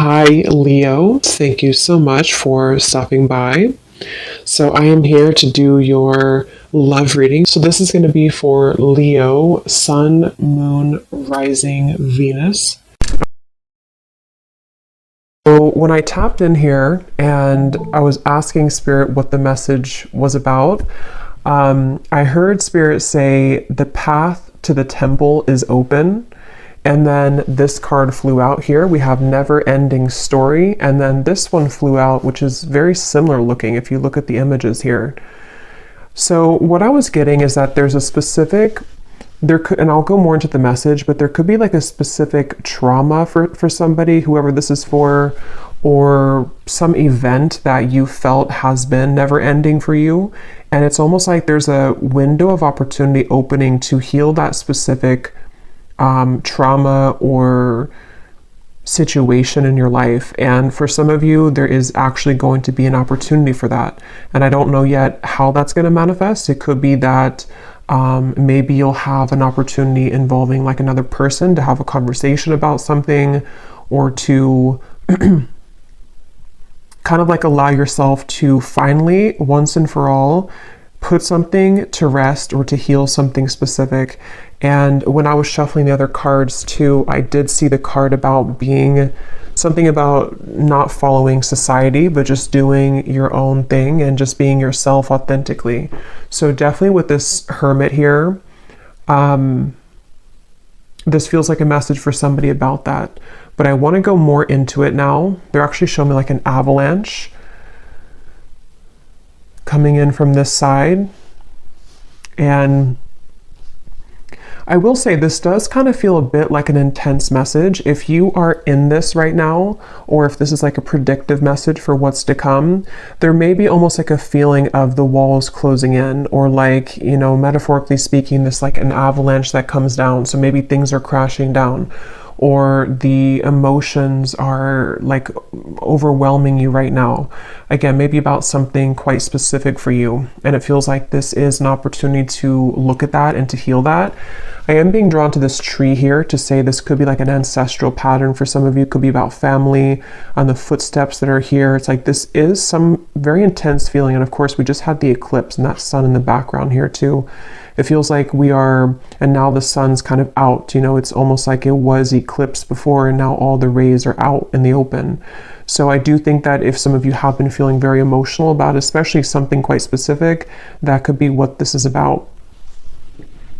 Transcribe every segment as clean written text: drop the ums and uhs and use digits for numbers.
Hi, Leo. Thank you so much for stopping by. So, I am here to do your love reading. So, this is going to be for Leo, Sun, Moon, Rising, Venus. So, when I tapped in here and I was asking Spirit what the message was about, I heard Spirit say, "The path to the temple is open." And then this card flew out here. We have never ending story. And then this one flew out, which is very similar looking if you look at the images here. So what I was getting is that there's a specific, and I'll go more into the message, but there could be like a specific trauma for somebody, whoever this is for, or some event that you felt has been never ending for you. And it's almost like there's a window of opportunity opening to heal that specific trauma or situation in your life. And for some of you, there is actually going to be an opportunity for that. And I don't know yet how that's going to manifest. It could be that maybe you'll have an opportunity involving like another person to have a conversation about something, or to kind of like allow yourself to finally, once and for all, put something to rest or to heal something specific. And when I was shuffling the other cards too, I did see the card about being something about not following society, but just doing your own thing and just being yourself authentically. So definitely with this Hermit here, this feels like a message for somebody about that. But I want to go more into it now. They're actually showing me like an avalanche coming in from this side. And I will say this does kind of feel a bit like an intense message. If you are in this right now, or if this is like a predictive message for what's to come, there may be almost like a feeling of the walls closing in, or like, you know, metaphorically speaking, this like an avalanche that comes down. So maybe things are crashing down, or the emotions are like overwhelming you right now. Again, maybe about something quite specific for you. And it feels like this is an opportunity to look at that and to heal that. I am being drawn to this tree here to say this could be like an ancestral pattern for some of you. It could be about family, on the footsteps that are here. It's like this is some very intense feeling. And of course, we just had the eclipse and that sun in the background here too. It feels like we are, and now the sun's kind of out, you know, it's almost like it was eclipsed before and now all the rays are out in the open. So I do think that if some of you have been feeling very emotional about especially something quite specific, that could be what this is about.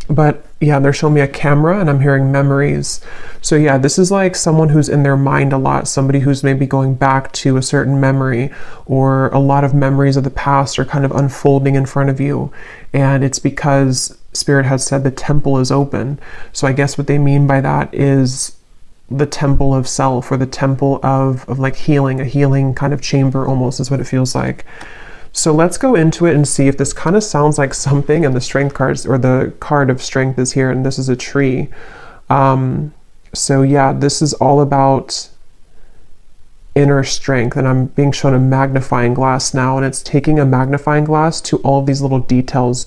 But yeah, they're showing me a camera and I'm hearing memories. So yeah, this is like someone who's in their mind a lot, somebody who's maybe going back to a certain memory, or a lot of memories of the past are kind of unfolding in front of you. And it's because Spirit has said the temple is open. So I guess what they mean by that is the temple of self, or the temple of like healing, a healing kind of chamber almost is what it feels like. So let's go into it and see if this kind of sounds like something. And the strength cards, or the card of strength is here, and this is a tree. So yeah, this is all about inner strength, and I'm being shown a magnifying glass now, and it's taking a magnifying glass to all of these little details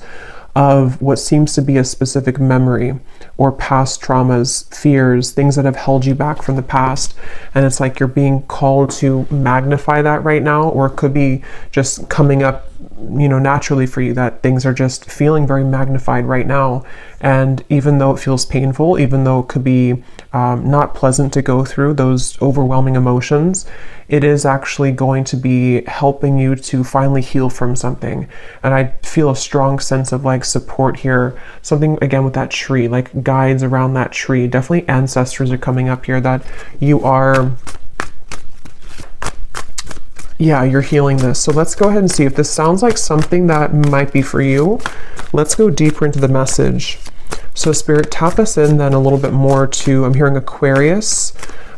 of what seems to be a specific memory, or past traumas, fears, things that have held you back from the past. And it's like you're being called to magnify that right now, or it could be just coming up, you know, naturally for you, that things are just feeling very magnified right now. And even though it feels painful, even though it could be not pleasant to go through those overwhelming emotions, it is actually going to be helping you to finally heal from something. And I feel a strong sense of like support here. Something again with that tree, like guides around that tree. Definitely ancestors are coming up here, that you are, yeah, you're healing this. So let's go ahead and see if this sounds like something that might be for you. Let's go deeper into the message. So Spirit, tap us in then a little bit more to, I'm hearing Aquarius.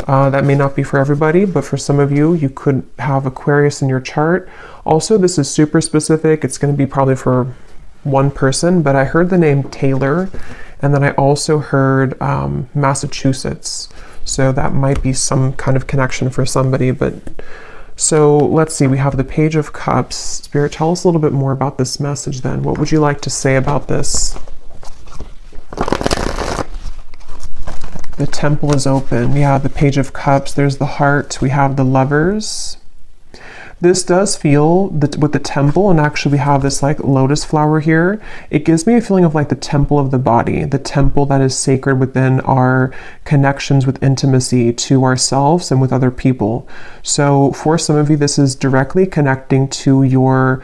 That may not be for everybody, but for some of you, you could have Aquarius in your chart. Also, this is super specific. It's going to be probably for one person, but I heard the name Taylor, and then I also heard Massachusetts. So that might be some kind of connection for somebody. But so let's see, we have the Page of Cups. Spirit, tell us a little bit more about this message then. What would you like to say about this? The Temple is open. Yeah, the Page of Cups. There's the Heart. We have the Lovers. This does feel with the temple, and actually we have this like lotus flower here. It gives me a feeling of like the temple of the body, the temple that is sacred within our connections with intimacy to ourselves and with other people. So for some of you, this is directly connecting to your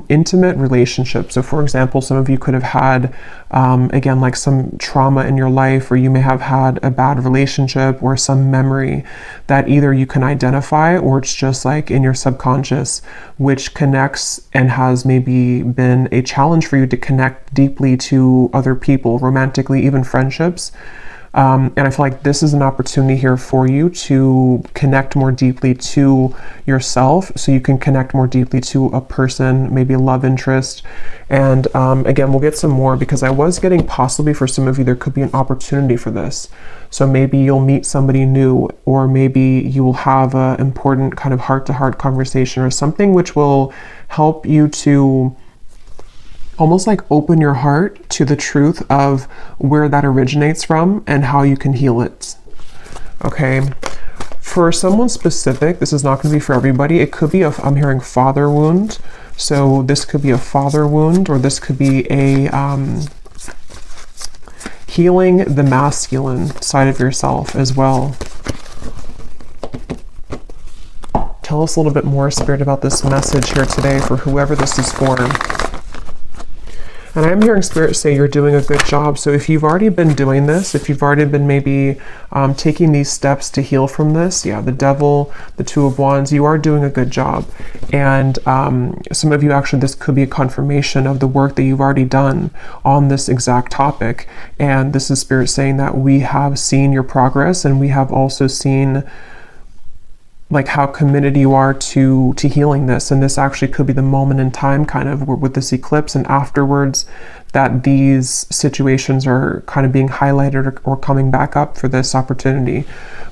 intimate relationship. So for example, some of you could have had, again, like some trauma in your life, or you may have had a bad relationship or some memory that either you can identify or it's just like in your subconscious, which connects and has maybe been a challenge for you to connect deeply to other people, romantically, even friendships. And I feel like this is an opportunity here for you to connect more deeply to yourself, so you can connect more deeply to a person, maybe a love interest. And again, we'll get some more, because I was getting possibly for some of you, there could be an opportunity for this. So maybe you'll meet somebody new, or maybe you will have an important kind of heart-to-heart conversation or something which will help you to almost like open your heart to the truth of where that originates from and how you can heal it. Okay. For someone specific, this is not going to be for everybody. It could be I'm hearing father wound. So this could be a father wound, or this could be a healing the masculine side of yourself as well. Tell us a little bit more, Spirit, about this message here today for whoever this is for. And I'm hearing Spirit say you're doing a good job. So if you've already been doing this, if you've already been maybe taking these steps to heal from this, yeah, the Devil, the Two of Wands, you are doing a good job. And some of you actually, this could be a confirmation of the work that you've already done on this exact topic. And this is Spirit saying that we have seen your progress, and we have also seen like how committed you are to healing this. And this actually could be the moment in time kind of with this eclipse and afterwards that these situations are kind of being highlighted or coming back up for this opportunity.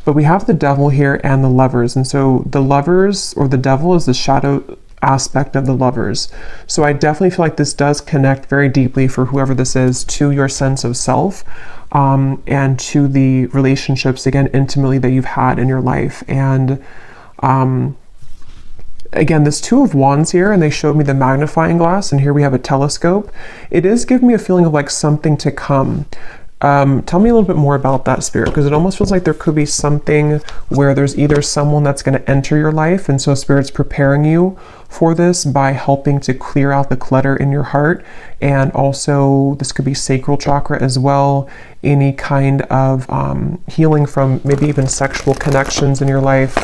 But we have the Devil here and the Lovers. And so the Lovers, or the Devil, is the shadow aspect of the Lovers. So I definitely feel like this does connect very deeply for whoever this is to your sense of self, and to the relationships, again, intimately, that you've had in your life. And again, this Two of Wands here, and they showed me the magnifying glass, and here we have a telescope. It is giving me a feeling of like something to come. Tell me a little bit more about that, Spirit, because it almost feels like there could be something where there's either someone that's going to enter your life, and so Spirit's preparing you for this by helping to clear out the clutter in your heart. And also this could be sacral chakra as well, any kind of healing from maybe even sexual connections in your life,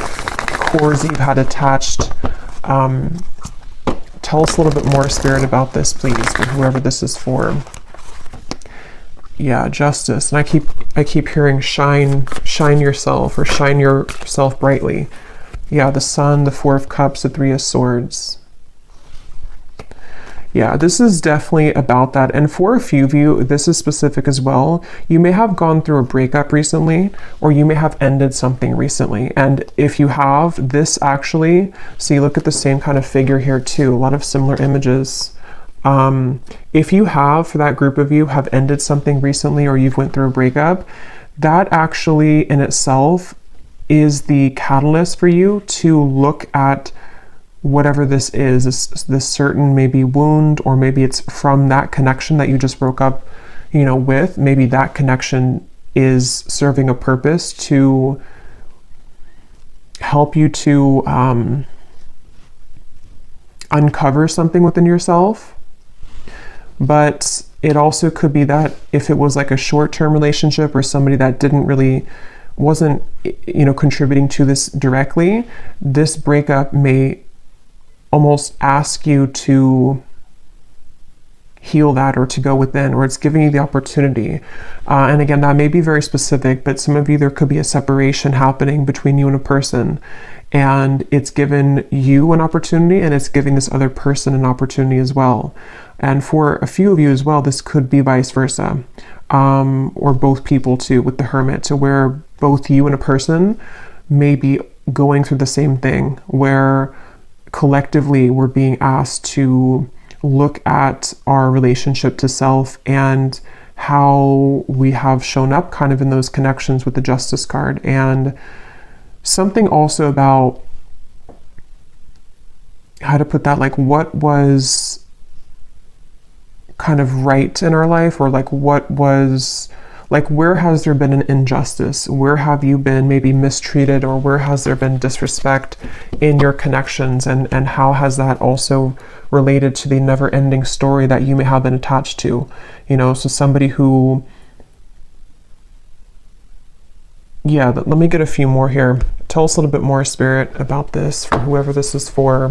cords you've had attached. Tell us a little bit more, Spirit, about this, please, for whoever this is for. Yeah, Justice. And I keep hearing shine yourself, or shine yourself brightly. Yeah, the Sun, the Four of Cups, the Three of Swords. Yeah, this is definitely about that. And for a few of you, this is specific as well. You may have gone through a breakup recently, or you may have ended something recently. And if you have, this actually, see, look at the same kind of figure here too. A lot of similar images. If you have, for that group of you, have ended something recently, or you've went through a breakup, that actually in itself is the catalyst for you to look at whatever this is, this certain maybe wound, or maybe it's from that connection that you just broke up, with. Maybe that connection is serving a purpose to help you to uncover something within yourself. But it also could be that if it was like a short-term relationship, or somebody that wasn't contributing to this directly, this breakup may almost ask you to heal that, or to go within, or it's giving you the opportunity. And again, that may be very specific, but some of you, there could be a separation happening between you and a person, and it's given you an opportunity, and it's giving this other person an opportunity as well. And for a few of you as well, this could be vice versa, or both people too, with the Hermit, to where both you and a person may be going through the same thing, where collectively we're being asked to look at our relationship to self and how we have shown up kind of in those connections with the Justice card. And something also about how to put that, like what was kind of right in our life, or like what was, like where has there been an injustice? Where have you been maybe mistreated, or where has there been disrespect in your connections? And how has that also related to the never-ending story that you may have been attached to? You know, so somebody who, yeah, let me get a few more here. Tell us a little bit more, Spirit, about this for whoever this is for.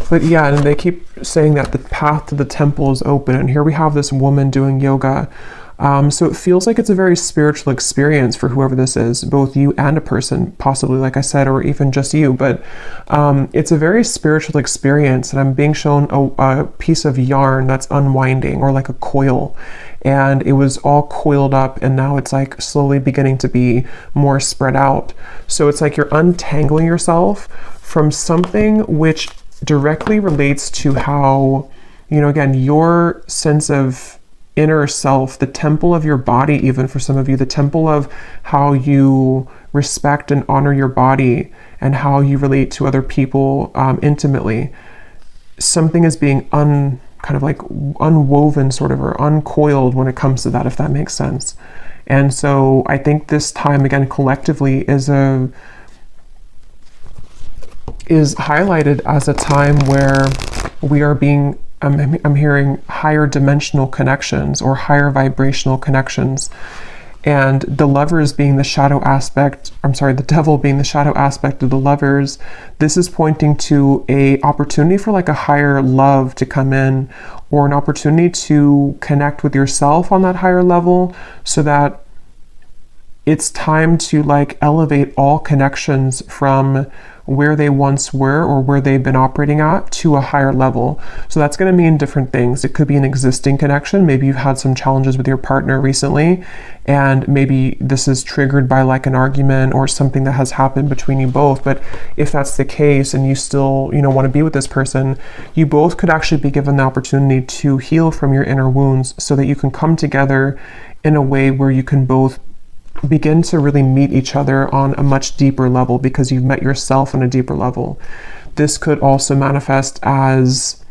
But yeah, and they keep saying that the path to the temple is open. And here we have this woman doing yoga. So it feels like it's a very spiritual experience for whoever this is, both you and a person, possibly, like I said, or even just you. But it's a very spiritual experience. And I'm being shown a piece of yarn that's unwinding, or like a coil. And it was all coiled up, and now it's like slowly beginning to be more spread out. So it's like you're untangling yourself from something which directly relates to how, you know, again, your sense of inner self, the temple of your body, even for some of you, the temple of how you respect and honor your body and how you relate to other people intimately. Something is being kind of like unwoven sort of, or uncoiled when it comes to that, if that makes sense. And so I think this time, again, collectively is highlighted as a time where we are being, I'm hearing higher dimensional connections or higher vibrational connections. And the lovers being the shadow aspect, the devil being the shadow aspect of the lovers, this is pointing to a opportunity for like a higher love to come in, or an opportunity to connect with yourself on that higher level, so that it's time to like elevate all connections from where they once were, or where they've been operating at, to a higher level. So that's going to mean different things. It could be an existing connection. Maybe you've had some challenges with your partner recently, and maybe this is triggered by like an argument or something that has happened between you both. But if that's the case, and you still, you know, want to be with this person, you both could actually be given the opportunity to heal from your inner wounds, so that you can come together in a way where you can both begin to really meet each other on a much deeper level, because you've met yourself on a deeper level. This could also manifest as,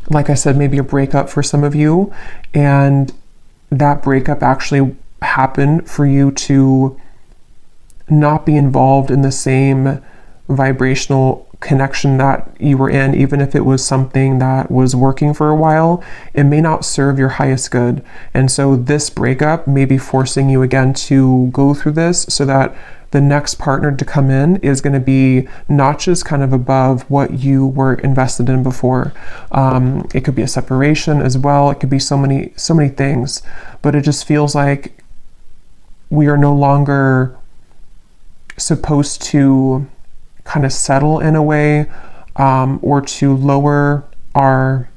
like I said, maybe a breakup for some of you, and that breakup actually happened for you to not be involved in the same vibrational connection that you were in. Even if it was something that was working for a while, it may not serve your highest good. And so this breakup may be forcing you again to go through this, so that the next partner to come in is going to be not just kind of above what you were invested in before. It could be a separation as well. It could be so many things, but it just feels like we are no longer supposed to kind of settle in a way, or to lower our,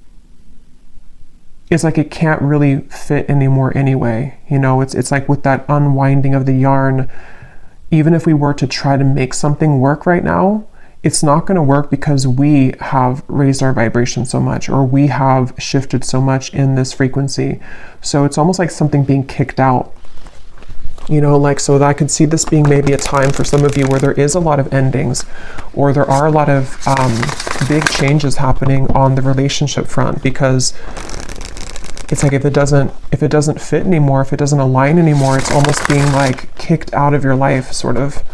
it's like it can't really fit anymore anyway. You know, it's like with that unwinding of the yarn, even if we were to try to make something work right now, it's not going to work, because we have raised our vibration so much, or we have shifted so much in this frequency. So it's almost like something being kicked out. You know, like, so that I could see this being maybe a time for some of you where there is a lot of endings, or there are a lot of big changes happening on the relationship front, because it's like if it doesn't fit anymore, if it doesn't align anymore, it's almost being like kicked out of your life, sort of.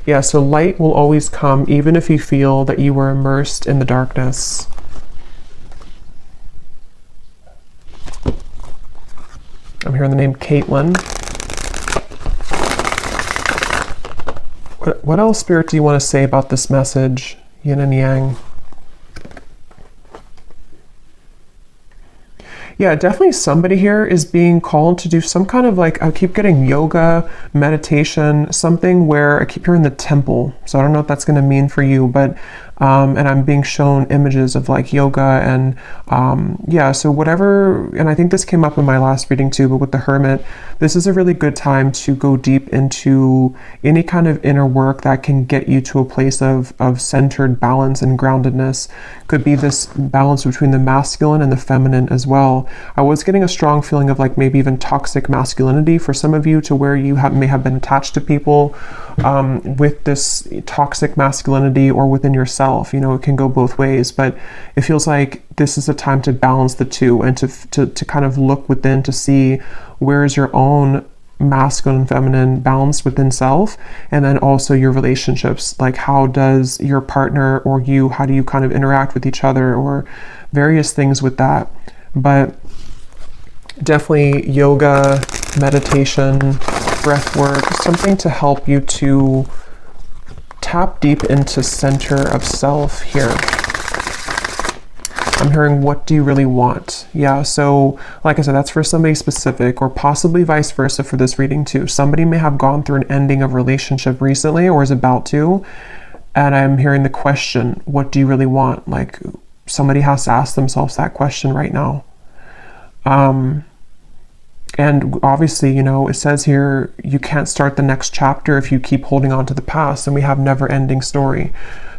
Yeah, so light will always come, even if you feel that you were immersed in the darkness. I'm hearing the name Caitlin. What else, Spirit, do you want to say about this message, yin and yang? Yeah, definitely somebody here is being called to do some kind of like, I keep getting yoga, meditation, something where I keep hearing the temple. So I don't know what that's going to mean for you, but And I'm being shown images of like yoga and yeah, so whatever. And I think this came up in my last reading too, but with the Hermit, this is a really good time to go deep into any kind of inner work that can get you to a place of centered balance and groundedness. Could be this balance between the masculine and the feminine as well. I was getting a strong feeling of like maybe even toxic masculinity for some of you, to where you may have been attached to people with this toxic masculinity, or within yourself. It can go both ways, but it feels like this is a time to balance the two, and to kind of look within to see where is your own masculine and feminine balance within self, and then also your relationships, like how does your partner or you, how do you kind of interact with each other, or various things with that. But definitely yoga, meditation, breath work, something to help you to tap deep into center of self here. I'm hearing, what do you really want? Yeah, so like I said, that's for somebody specific, or possibly vice versa for this reading too. Somebody may have gone through an ending of relationship recently, or is about to, and I'm hearing the question, what do you really want? Like somebody has to ask themselves that question right now. And obviously, it says here, you can't start the next chapter if you keep holding on to the past, and we have never-ending story.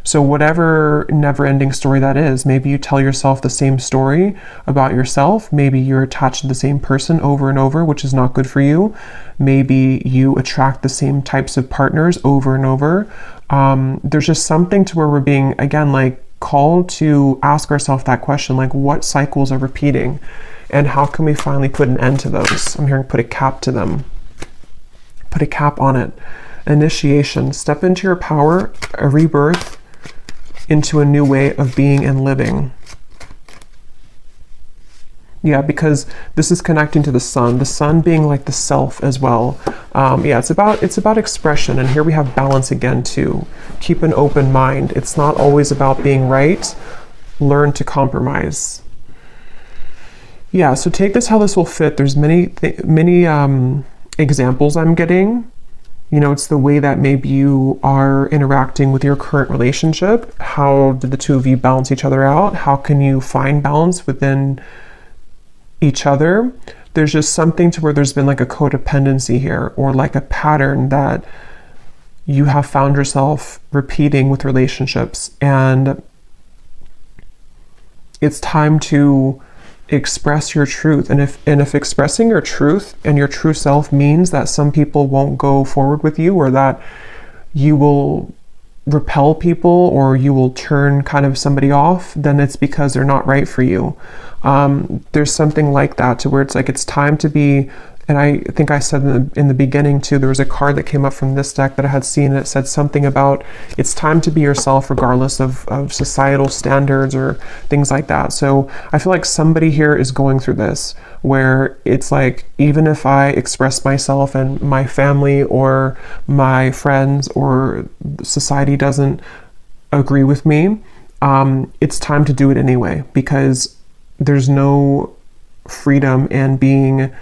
So whatever never-ending story that is, maybe you tell yourself the same story about yourself. Maybe you're attached to the same person over and over, which is not good for you. Maybe you attract the same types of partners over and over. There's just something to where we're being, again, like called to ask ourselves that question, like what cycles are repeating, and how can we finally put an end to those? I'm hearing put a cap to them. Put a cap on it. Initiation. Step into your power, a rebirth into a new way of being and living. Yeah, because this is connecting to the sun being like the self as well. Yeah, it's about expression, and here we have balance again too. Keep an open mind. It's not always about being right. Learn to compromise. Yeah, so take this how this will fit. There's many examples I'm getting. It's the way that maybe you are interacting with your current relationship. How did the two of you balance each other out? How can you find balance within each other? There's just something to where there's been like a codependency here, or like a pattern that you have found yourself repeating with relationships. And it's time to express your truth. And if expressing your truth and your true self means that some people won't go forward with you, or that you will repel people, or you will turn kind of somebody off, then it's because they're not right for you. There's something like that, to where it's like it's time to be. And I think I said in the beginning too, there was a card that came up from this deck that I had seen, and it said something about it's time to be yourself regardless of societal standards or things like that. So I feel like somebody here is going through this, where it's like, even if I express myself and my family or my friends or society doesn't agree with me, it's time to do it anyway, because there's no freedom in being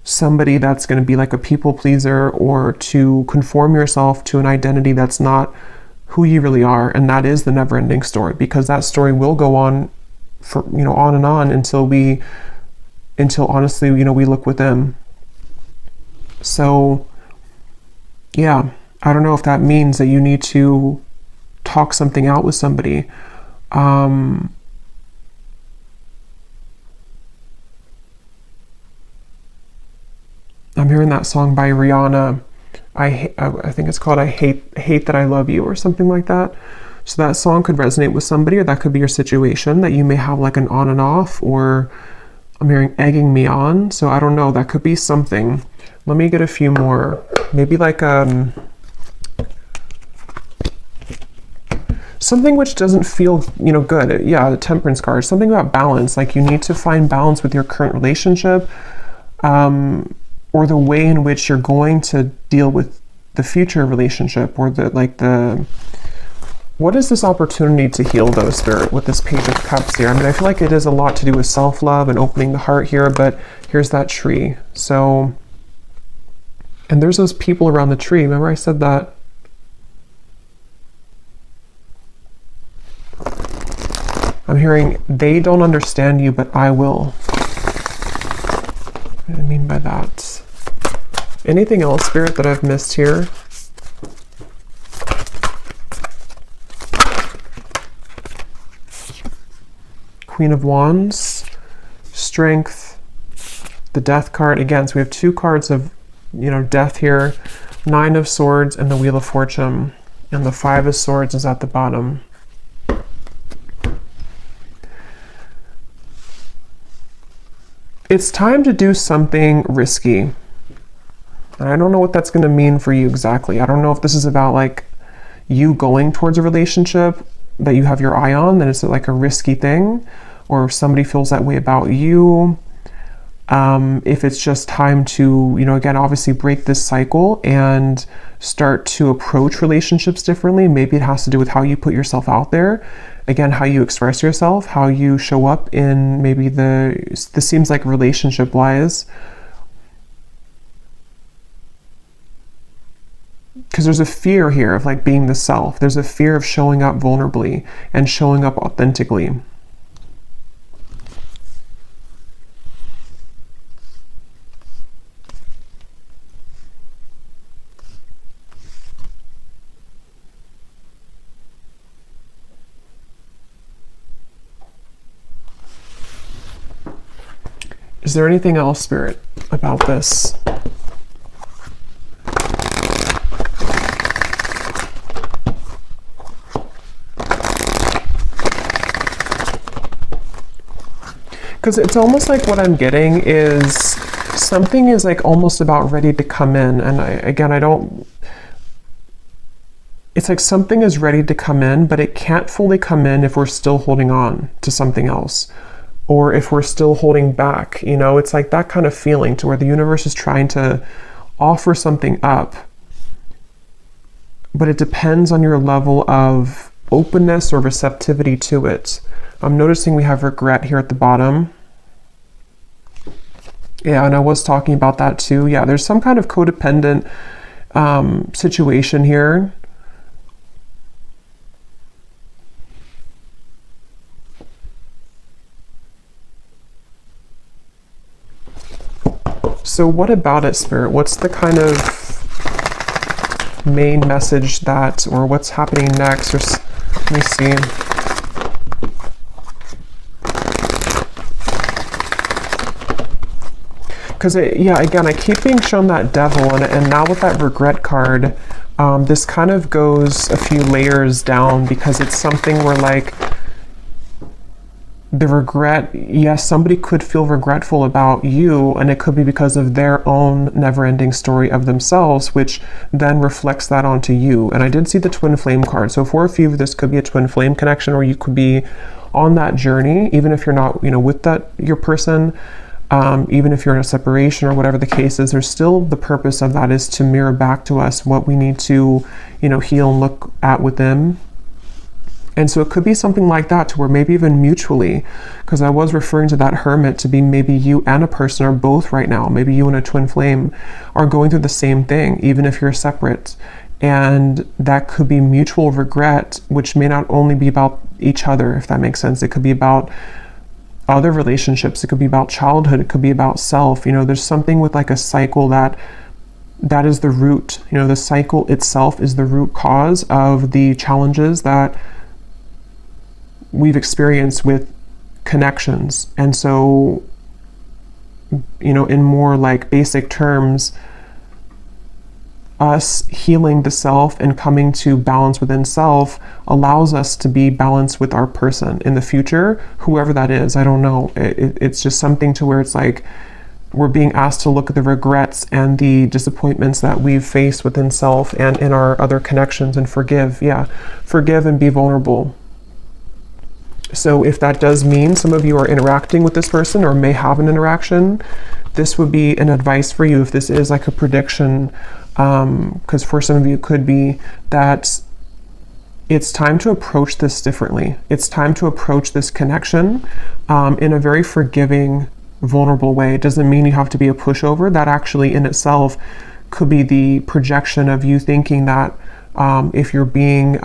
somebody that's going to be like a people pleaser, or to conform yourself to an identity that's not who you really are. And that is the never-ending story, because that story will go on for on and on until honestly we look within. So yeah, I don't know if that means that you need to talk something out with somebody. I'm hearing that song by Rihanna. I think it's called I Hate That I Love You, or something like that. So that song could resonate with somebody, or that could be your situation, that you may have like an on and off, or I'm hearing egging me on. So I don't know, that could be something. Let me get a few more. Maybe like something which doesn't feel good. Yeah, the Temperance card. Something about balance. Like you need to find balance with your current relationship. Or the way in which you're going to deal with the future relationship, or what is this opportunity to heal though, Spirit, with this Page of Cups here? I mean, I feel like it has a lot to do with self-love and opening the heart here, but here's that tree. So, and there's those people around the tree. Remember I said that? hearing they don't understand you, but I will. What do I mean by that? Anything else, Spirit, that I've missed here? Queen of Wands, Strength, the Death card. Again, so we have two cards of, death here. Nine of Swords and the Wheel of Fortune. And the Five of Swords is at the bottom. It's time to do something risky. And I don't know what that's going to mean for you exactly. I don't know if this is about like you going towards a relationship that you have your eye on, that it's like a risky thing, or if somebody feels that way about you. If it's just time to, again, obviously break this cycle and start to approach relationships differently. Maybe it has to do with how you put yourself out there. Again, how you express yourself, how you show up in maybe this seems like relationship-wise. Because there's a fear here of like being the self. There's a fear of showing up vulnerably and showing up authentically. Is there anything else, Spirit, about this? Because it's almost like what I'm getting is something is like almost about ready to come in. And it's like something is ready to come in, but it can't fully come in if we're still holding on to something else. Or if we're still holding back, it's like that kind of feeling to where the universe is trying to offer something up. But it depends on your level of openness or receptivity to it. I'm noticing we have regret here at the bottom. Yeah, and I was talking about that too. Yeah, there's some kind of codependent situation here. So what about it, Spirit? What's the kind of main message or what's happening next? Let me see. Because, again, I keep being shown that Devil, and now with that regret card, this kind of goes a few layers down, because it's something where, like, the regret, yes, somebody could feel regretful about you, and it could be because of their own never-ending story of themselves, which then reflects that onto you. And I did see the twin flame card. So for a few of this could be a twin flame connection, or you could be on that journey, even if you're not, with your person, even if you're in a separation or whatever the case is. There's still the purpose of that is to mirror back to us what we need to, heal and look at within. And so it could be something like that, to where maybe even mutually, because I was referring to that Hermit to be maybe you and a person, or both right now, maybe you and a twin flame are going through the same thing, even if you're separate. And that could be mutual regret, which may not only be about each other, if that makes sense. It could be about other relationships. It could be about childhood. It could be about self. There's something with like a cycle that is the root. The cycle itself is the root cause of the challenges that we've experienced with connections. And so, in more like basic terms, us healing the self and coming to balance within self allows us to be balanced with our person in the future, whoever that is. I don't know. It's just something to where it's like we're being asked to look at the regrets and the disappointments that we've faced within self and in our other connections, and forgive. Yeah, forgive and be vulnerable. So if that does mean some of you are interacting with this person or may have an interaction, this would be an advice for you if this is like a prediction, because for some of you it could be that it's time to approach this differently. It's time to approach this connection in a very forgiving, vulnerable way. It doesn't mean you have to be a pushover. That actually in itself could be the projection of you thinking that if you're being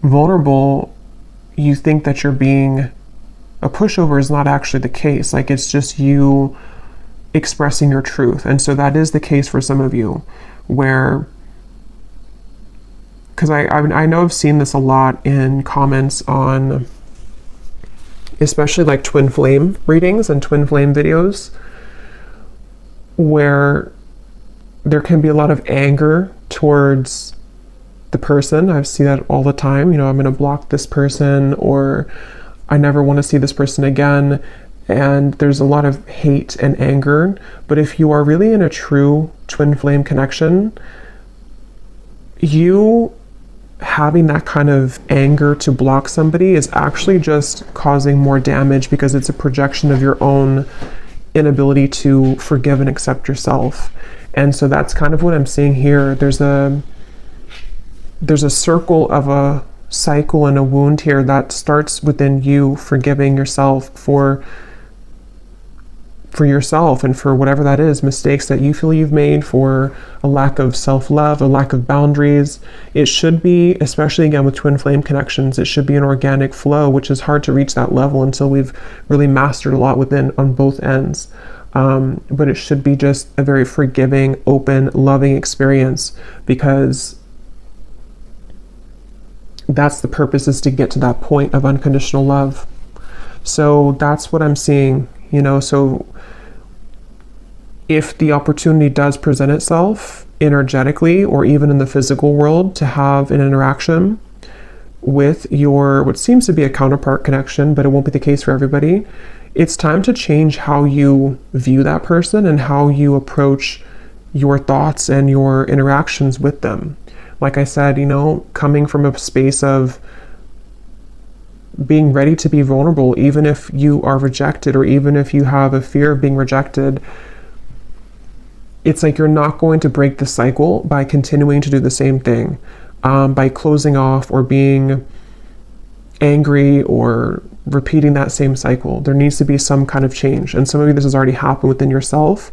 vulnerable, you think that you're being a pushover is not actually the case. Like, it's just you expressing your truth. And so that is the case for some of you, where, because I know I've seen this a lot in comments on especially like twin flame readings and twin flame videos, where there can be a lot of anger towards the person. I see that all the time. You know, I'm going to block this person, or I never want to see this person again. And there's a lot of hate and anger. But if you are really in a true twin flame connection, you having that kind of anger to block somebody is actually just causing more damage, because it's a projection of your own inability to forgive and accept yourself. And so that's kind of what I'm seeing here. There's a circle of a cycle and a wound here that starts within you forgiving yourself for yourself and for whatever that is, mistakes that you feel you've made, for a lack of self-love, a lack of boundaries. It should be, especially again with twin flame connections, it should be an organic flow, which is hard to reach that level until we've really mastered a lot within on both ends. But it should be just a very forgiving, open, loving experience, because that's the purpose, is to get to that point of unconditional love. So that's what I'm seeing, you know. So if the opportunity does present itself energetically or even in the physical world to have an interaction with your, what seems to be a counterpart connection, but it won't be the case for everybody, it's time to change how you view that person and how you approach your thoughts and your interactions with them. Like I said, you know, coming from a space of being ready to be vulnerable, even if you are rejected, or even if you have a fear of being rejected. It's like you're not going to break the cycle by continuing to do the same thing, by closing off or being angry or repeating that same cycle. There needs to be some kind of change. And some of you, this has already happened within yourself,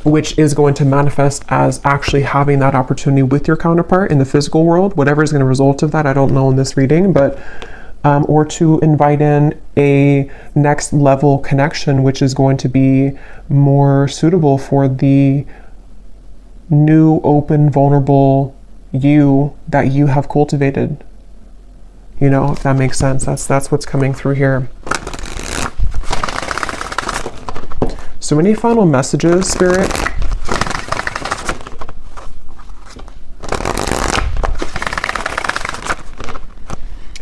which is going to manifest as actually having that opportunity with your counterpart in the physical world. Whatever is going to result of that, I don't know in this reading, but or to invite in a next level connection, which is going to be more suitable for the new, open, vulnerable you that you have cultivated. You know, if that makes sense. That's what's coming through here. So any final messages, Spirit?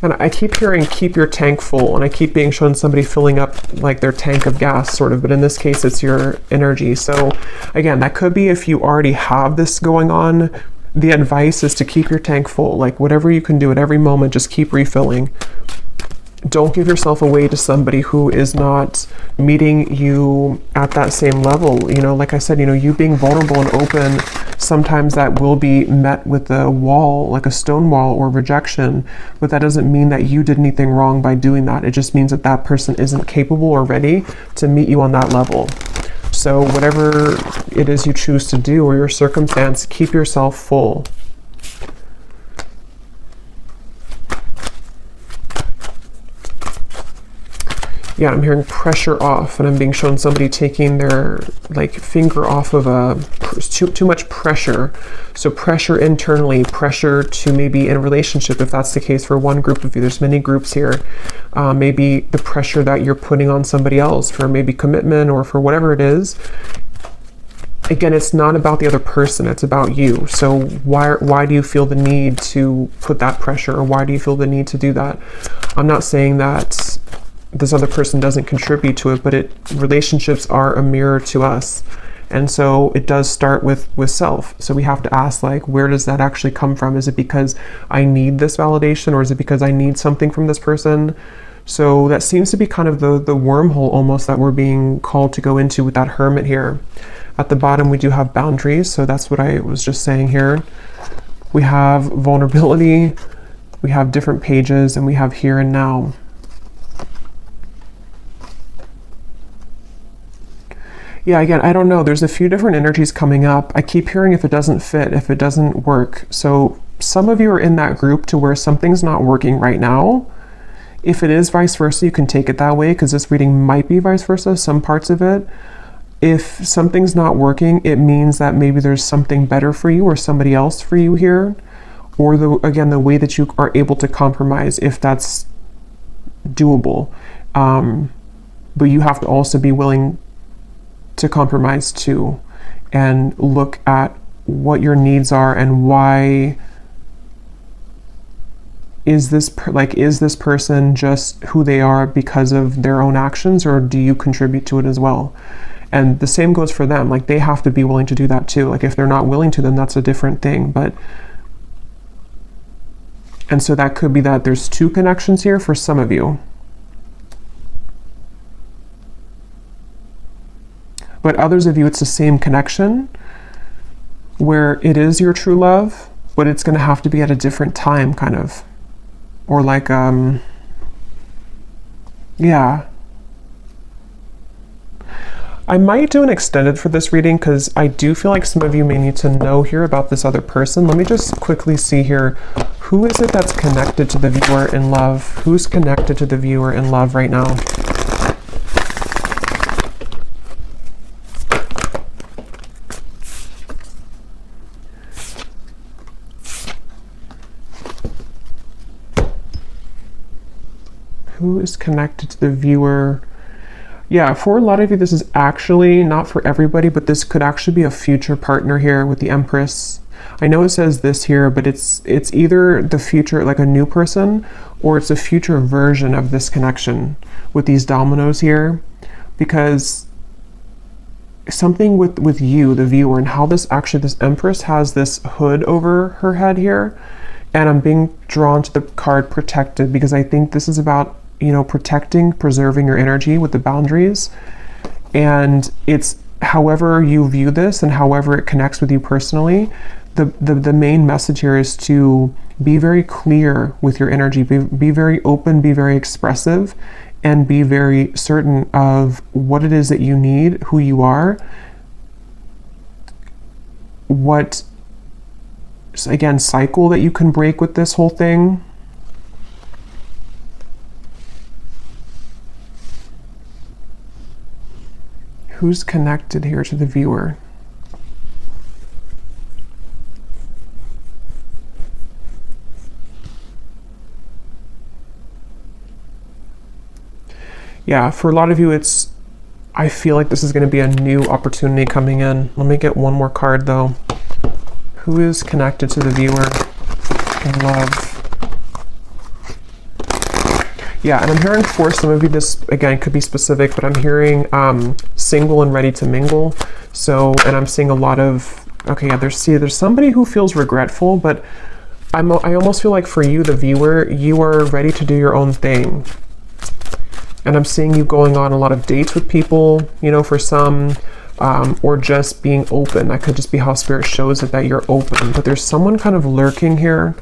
And I keep hearing, keep your tank full, and I keep being shown somebody filling up like their tank of gas, sort of, but in this case, it's your energy. So again, that could be if you already have this going on. The advice is to keep your tank full, like whatever you can do at every moment, just keep refilling. Don't give yourself away to somebody who is not meeting you at that same level. You know, like I said, you know, you being vulnerable and open, sometimes that will be met with a wall, like a stone wall or rejection, but that doesn't mean that you did anything wrong by doing that. It just means that that person isn't capable or ready to meet you on that level. So whatever it is you choose to do, or your circumstance, keep yourself full. Yeah, I'm hearing pressure off, and I'm being shown somebody taking their like finger off of too much pressure. So pressure internally, pressure to maybe in a relationship, if that's the case for one group of you. There's many groups here. Maybe the pressure that you're putting on somebody else for maybe commitment or for whatever it is. Again, it's not about the other person, it's about you. So why do you feel the need to put that pressure, or why do you feel the need to do that? I'm not saying that this other person doesn't contribute to it, but relationships are a mirror to us. And so it does start with self. So we have to ask, like, where does that actually come from? Is it because I need this validation, or is it because I need something from this person? So that seems to be kind of the wormhole almost that we're being called to go into with that Hermit here. At the bottom, we do have boundaries. So that's what I was just saying here. We have vulnerability, we have different pages, and we have here and now. Yeah, again, I don't know. There's a few different energies coming up. I keep hearing if it doesn't fit, if it doesn't work. So some of you are in that group to where something's not working right now. If it is vice versa, you can take it that way, because this reading might be vice versa, some parts of it. If something's not working, it means that maybe there's something better for you or somebody else for you here. Or again, the way that you are able to compromise, if that's doable. But you have to also be willing to compromise too, and look at what your needs are and why is this person just who they are because of their own actions, or do you contribute to it as well? And the same goes for them. Like, they have to be willing to do that too. Like, if they're not willing to, then that's a different thing. And so that could be that there's two connections here for some of you. But others of you, it's the same connection where it is your true love, but it's going to have to be at a different time, kind of. Or like, yeah. I might do an extended for this reading, because I do feel like some of you may need to know here about this other person. Let me just quickly see here. Who is it that's connected to the viewer in love? Who's connected to the viewer in love right now? Who is connected to the viewer? Yeah, for a lot of you, this is actually not for everybody, but this could actually be a future partner here with the Empress. I know it says this here, but it's either the future, like a new person, or it's a future version of this connection with these dominoes here, because something with you, the viewer, and how this Empress has this hood over her head here, and I'm being drawn to the card protected, because I think this is about, protecting, preserving your energy with the boundaries. And it's however you view this and however it connects with you personally, the main message here is to be very clear with your energy, be very open, be very expressive, and be very certain of what it is that you need, who you are, what, again, cycle that you can break with this whole thing. Who's connected here to the viewer? Yeah, for a lot of you, I feel like this is going to be a new opportunity coming in. Let me get one more card though. Who is connected to the viewer in love? Yeah, and I'm hearing for some of you, this again could be specific, but I'm hearing single and ready to mingle. So, and I'm seeing a lot of, okay, yeah, there's somebody who feels regretful, but I almost feel like for you, the viewer, you are ready to do your own thing. And I'm seeing you going on a lot of dates with people, for some, or just being open. That could just be how Spirit shows it, that you're open. But there's someone kind of lurking here.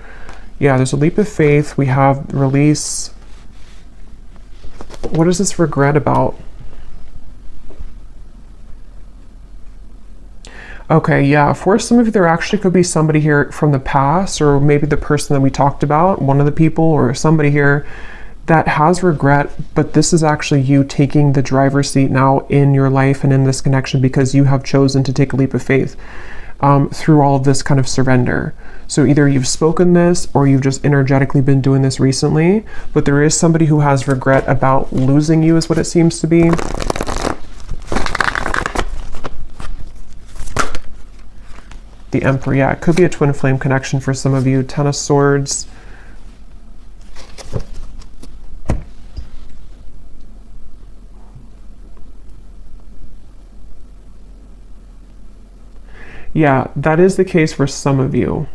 Yeah, there's a leap of faith. We have release. What is this regret about? Okay, yeah, for some of you, there actually could be somebody here from the past, or maybe the person that we talked about, one of the people, or somebody here that has regret, but this is actually you taking the driver's seat now in your life and in this connection, because you have chosen to take a leap of faith through all of this kind of surrender. So either you've spoken this or you've just energetically been doing this recently, but there is somebody who has regret about losing you, is what it seems to be. The Emperor, yeah, it could be a twin flame connection for some of you. Ten of Swords. Yeah, that is the case for some of you.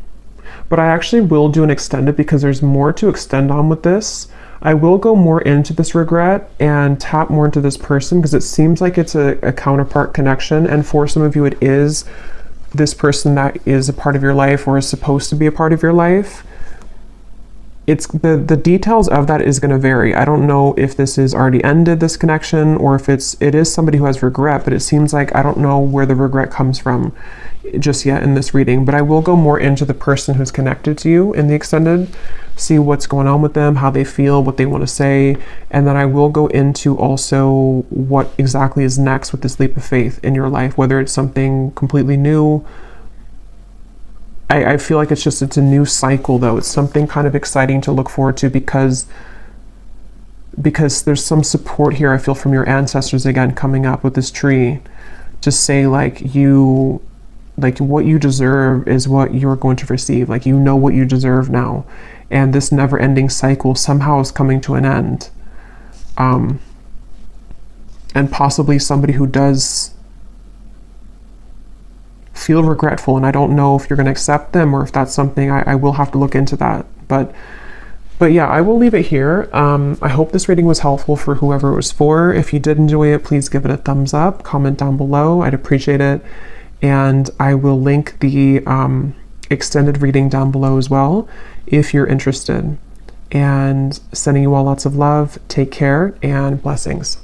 But I actually will do an extended, because there's more to extend on with this. I will go more into this regret and tap more into this person, because it seems like it's a counterpart connection. And for some of you, it is this person that is a part of your life, or is supposed to be a part of your life. it's the details of that is going to vary. I don't know if this is already ended, this connection, or if it is somebody who has regret, but it seems like I don't know where the regret comes from just yet in this reading. But I will go more into the person who's connected to you in the extended, see what's going on with them, how they feel, what they want to say, and then I will go into also what exactly is next with this leap of faith in your life, whether it's something completely new. I feel like it's a new cycle, though. It's something kind of exciting to look forward to because there's some support here I feel from your ancestors again coming up with this tree to say like what you deserve is what you're going to receive. Like, you know what you deserve now, and this never-ending cycle somehow is coming to an end. And possibly somebody who does feel regretful, and I don't know if you're going to accept them or if that's something I will have to look into that. But yeah, I will leave it here. I hope this reading was helpful for whoever it was for. If you did enjoy it, please give it a thumbs up, comment down below. I'd appreciate it. And I will link the extended reading down below as well if you're interested. And sending you all lots of love. Take care and blessings.